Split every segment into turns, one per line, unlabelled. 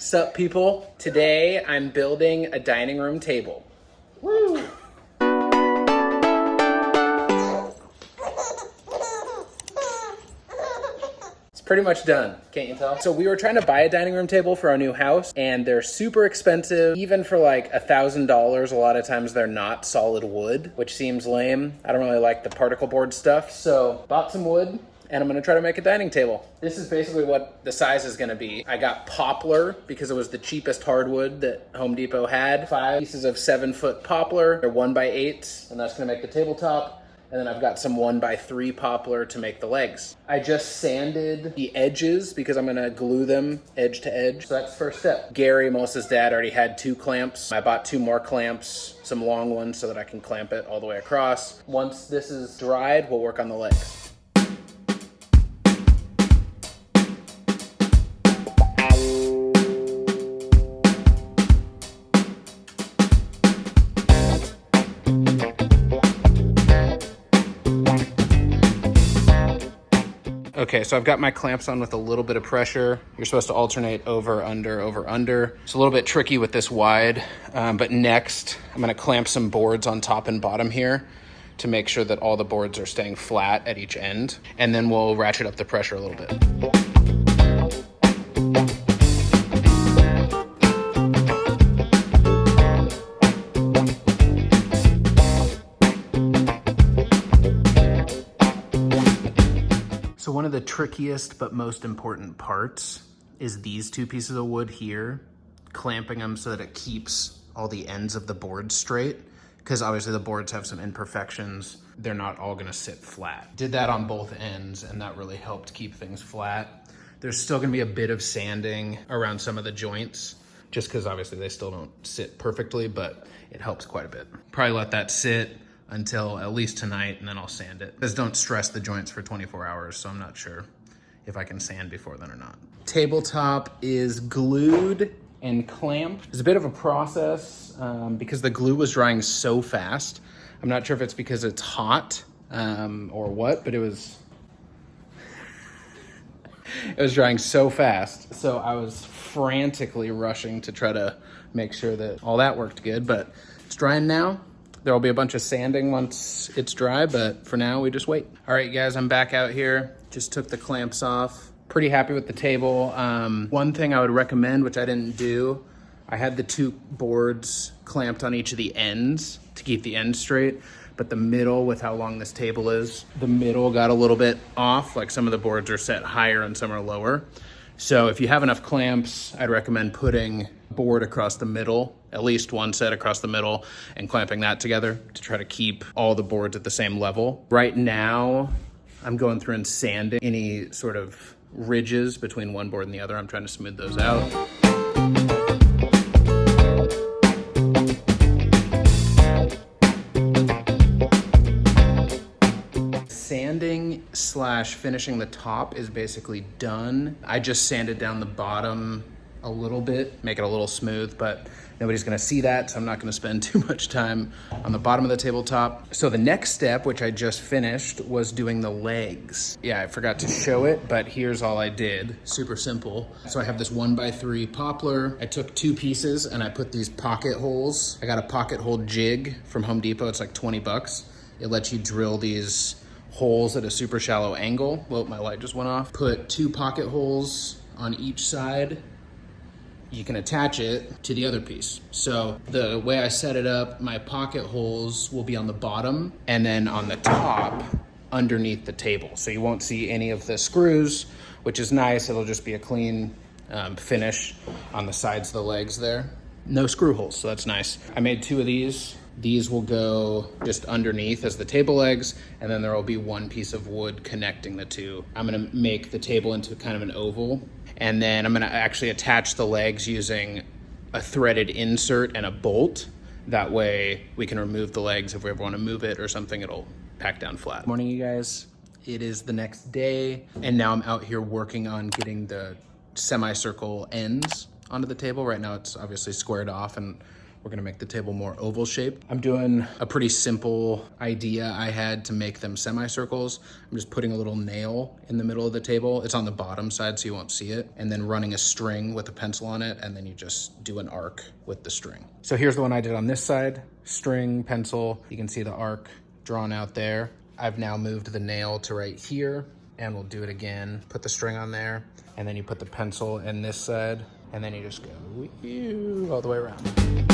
Sup people, today I'm building a dining room table. Woo! It's pretty much done, can't you tell? So we were trying to buy a dining room table for our new house and they're super expensive. Even for like $1,000, a lot of times they're not solid wood, which seems lame. I don't really like the particle board stuff. So bought some wood, and I'm gonna try to make a dining table. This is basically what the size is gonna be. I got poplar because it was the cheapest hardwood that Home Depot had. 5 pieces of 7-foot poplar. They're 1x8s, and that's gonna make the tabletop. And then I've got some 1x3 poplar to make the legs. I just sanded the edges because I'm gonna glue them edge to edge. So that's the first step. Gary, Melissa's dad, already had 2 clamps. I bought 2 more clamps, some long ones so that I can clamp it all the way across. Once this is dried, we'll work on the legs. Okay, so I've got my clamps on with a little bit of pressure. You're supposed to alternate over, under, over, under. It's a little bit tricky with this wide, but next I'm gonna clamp some boards on top and bottom here to make sure that all the boards are staying flat at each end. And then we'll ratchet up the pressure a little bit. So one of the trickiest but most important parts is these 2 pieces of wood here, clamping them so that it keeps all the ends of the board straight, because obviously the boards have some imperfections. They're not all gonna sit flat. Did that on both ends, and that really helped keep things flat. There's still gonna be a bit of sanding around some of the joints, just because obviously they still don't sit perfectly, but it helps quite a bit. Probably let that sit until at least tonight, and then I'll sand it. Just don't stress the joints for 24 hours, so I'm not sure if I can sand before then or not. Tabletop is glued and clamped. It's a bit of a process because the glue was drying so fast. I'm not sure if it's because it's hot or what, but it was drying so fast. So I was frantically rushing to try to make sure that all that worked good, but it's drying now. There will be a bunch of sanding once it's dry, but for now we just wait. All right, guys, I'm back out here. Just took the clamps off. Pretty happy with the table. One thing I would recommend, which I didn't do, I had the 2 boards clamped on each of the ends to keep the ends straight, but the middle, with how long this table is, the middle got a little bit off. Like some of the boards are set higher and some are lower. So if you have enough clamps, I'd recommend putting board across the middle, at least one set across the middle, and clamping that together to try to keep all the boards at the same level. Right now, I'm going through and sanding any sort of ridges between one board and the other. I'm trying to smooth those out. Sanding / finishing the top is basically done. I just sanded down the bottom a little bit, make it a little smooth, but nobody's gonna see that, so I'm not gonna spend too much time on the bottom of the tabletop. So the next step, which I just finished, was doing the legs. Yeah, I forgot to show it, but here's all I did. Super simple. So I have this 1x3 poplar. I took 2 pieces and I put these pocket holes. I got a pocket hole jig from Home Depot. It's like 20 bucks. It lets you drill these holes at a super shallow angle. Whoa, my light just went off. Put 2 pocket holes on each side. You can attach it to the other piece. So the way I set it up, my pocket holes will be on the bottom and then on the top underneath the table. So you won't see any of the screws, which is nice. It'll just be a clean finish on the sides of the legs there. No screw holes, so that's nice. I made 2 of these. These will go just underneath as the table legs, and then there will be 1 piece of wood connecting the 2. I'm gonna make the table into kind of an oval, and then I'm gonna actually attach the legs using a threaded insert and a bolt. That way we can remove the legs if we ever wanna move it or something, it'll pack down flat. Good morning, you guys. It is the next day, and now I'm out here working on getting the semicircle ends onto the table. Right now it's obviously squared off and We're gonna make the table more oval shaped. I'm doing a pretty simple idea I had to make them semicircles. I'm just putting a little nail in the middle of the table. It's on the bottom side so you won't see it. And then running a string with a pencil on it, and then you just do an arc with the string. So here's the one I did on this side, string, pencil. You can see the arc drawn out there. I've now moved the nail to right here, and we'll do it again. Put the string on there, and then you put the pencil in this side, and then you just go all the way around.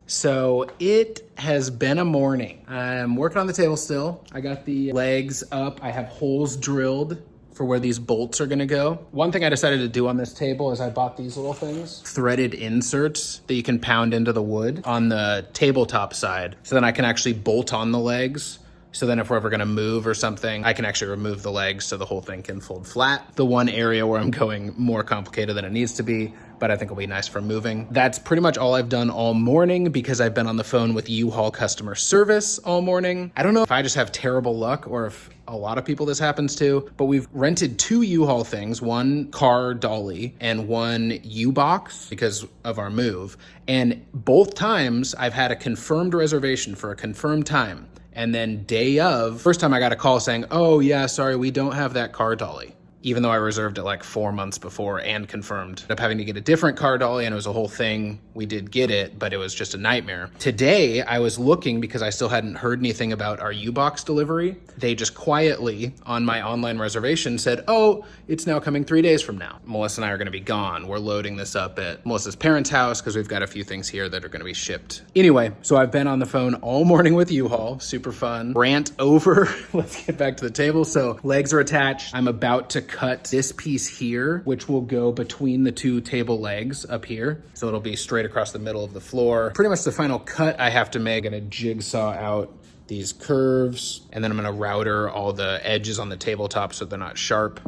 So it has been a morning. I'm working on the table still. I got the legs up. I have holes drilled for where these bolts are gonna go. One thing I decided to do on this table is I bought these little things, threaded inserts that you can pound into the wood on the tabletop side. So then I can actually bolt on the legs. So then if we're ever gonna move or something, I can actually remove the legs so the whole thing can fold flat. The one area where I'm going more complicated than it needs to be, but I think it'll be nice for moving. That's pretty much all I've done all morning because I've been on the phone with U-Haul customer service all morning. I don't know if I just have terrible luck or if a lot of people this happens to, but we've rented 2 U-Haul things, one car dolly and one U-Box because of our move. And both times I've had a confirmed reservation for a confirmed time. And then day of, first time I got a call saying, oh yeah, sorry, we don't have that car dolly. Even though I reserved it like 4 months before and confirmed. Ended up having to get a different car dolly and it was a whole thing. We did get it, but it was just a nightmare. Today, I was looking because I still hadn't heard anything about our U-Box delivery. They just quietly on my online reservation said, oh, it's now coming 3 days from now. Melissa and I are gonna be gone. We're loading this up at Melissa's parents' house because we've got a few things here that are gonna be shipped. Anyway, so I've been on the phone all morning with U-Haul, super fun. Rant over, let's get back to the table. So legs are attached. I'm about to cut this piece here, which will go between the 2 table legs up here. So it'll be straight across the middle of the floor. Pretty much the final cut I have to make. I'm gonna jigsaw out these curves, and then I'm gonna router all the edges on the tabletop so they're not sharp.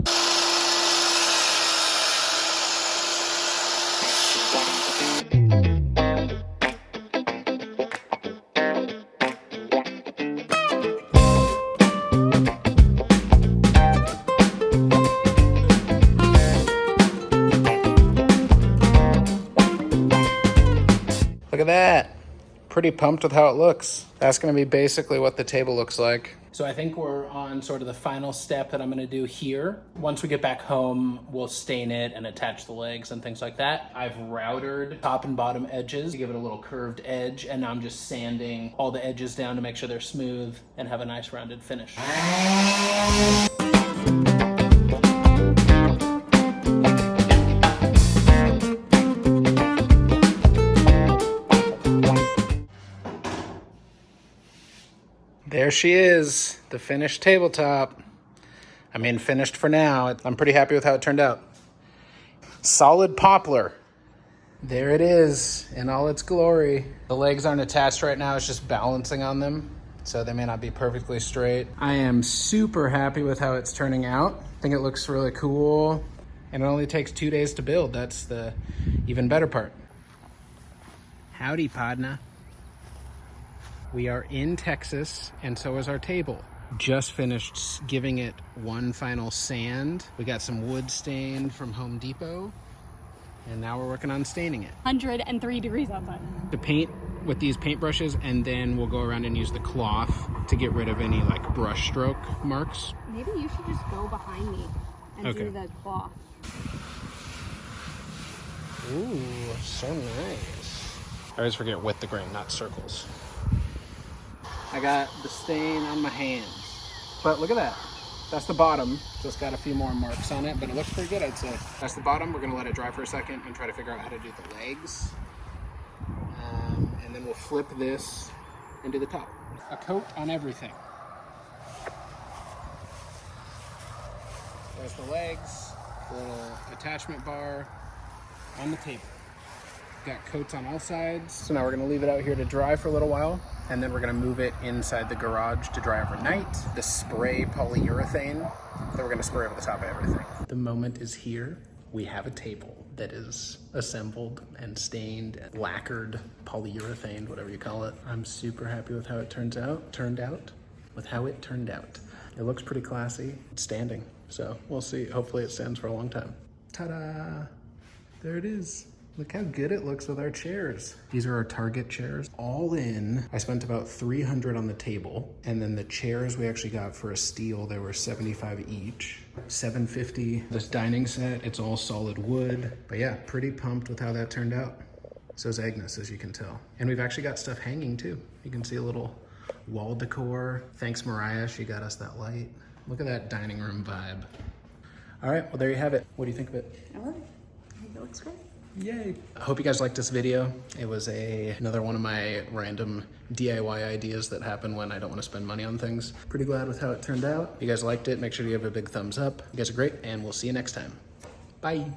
Look at that. Pretty pumped with how it looks. That's gonna be basically what the table looks like. So I think we're on sort of the final step that I'm gonna do here. Once we get back home, we'll stain it and attach the legs and things like that. I've routered top and bottom edges to give it a little curved edge, and now I'm just sanding all the edges down to make sure they're smooth and have a nice rounded finish. There she is, the finished tabletop. I mean, finished for now. I'm pretty happy with how it turned out. Solid poplar. There it is in all its glory. The legs aren't attached right now, it's just balancing on them, so they may not be perfectly straight. I am super happy with how it's turning out. I think it looks really cool, and it only takes 2 days to build. That's the even better part. Howdy, Podna. We are in Texas, and so is our table. Just finished giving it one final sand. We got some wood stain from Home Depot, and now we're working on staining it.
103 degrees outside.
To paint with these paintbrushes, and then we'll go around and use the cloth to get rid of any like brush stroke marks.
Maybe you should just go behind me and do the cloth.
Ooh, so nice. I always forget with the grain, not circles. I got the stain on my hands. But look at that. That's the bottom. Just got a few more marks on it, but it looks pretty good, I'd say. That's the bottom. We're gonna let it dry for a second and try to figure out how to do the legs. And then we'll flip this and do the top. A coat on everything. There's the legs, the little attachment bar on the table. Got coats on all sides. So now we're gonna leave it out here to dry for a little while, and then we're gonna move it inside the garage to dry overnight. The spray polyurethane that we're gonna spray over the top of everything. The moment is here. We have a table that is assembled and stained, lacquered, polyurethane, whatever you call it. I'm super happy with how it turned out. with how it turned out. It looks pretty classy. It's standing, so we'll see. Hopefully it stands for a long time. Ta-da! There it is. Look how good it looks with our chairs. These are our Target chairs. All in, I spent about $300 on the table, and then the chairs we actually got for a steal, they were $75 each. $750. This dining set, it's all solid wood. But yeah, pretty pumped with how that turned out. So is Agnes, as you can tell. And we've actually got stuff hanging too. You can see a little wall decor. Thanks, Mariah, she got us that light. Look at that dining room vibe. All right, well, there you have it. What do you think of it?
I love it. I think it looks great.
Yay. I hope you guys liked this video. It was another one of my random DIY ideas that happen when I don't want to spend money on things. Pretty glad with how it turned out. If you guys liked it, make sure to give it a big thumbs up. You guys are great, and we'll see you next time. Bye.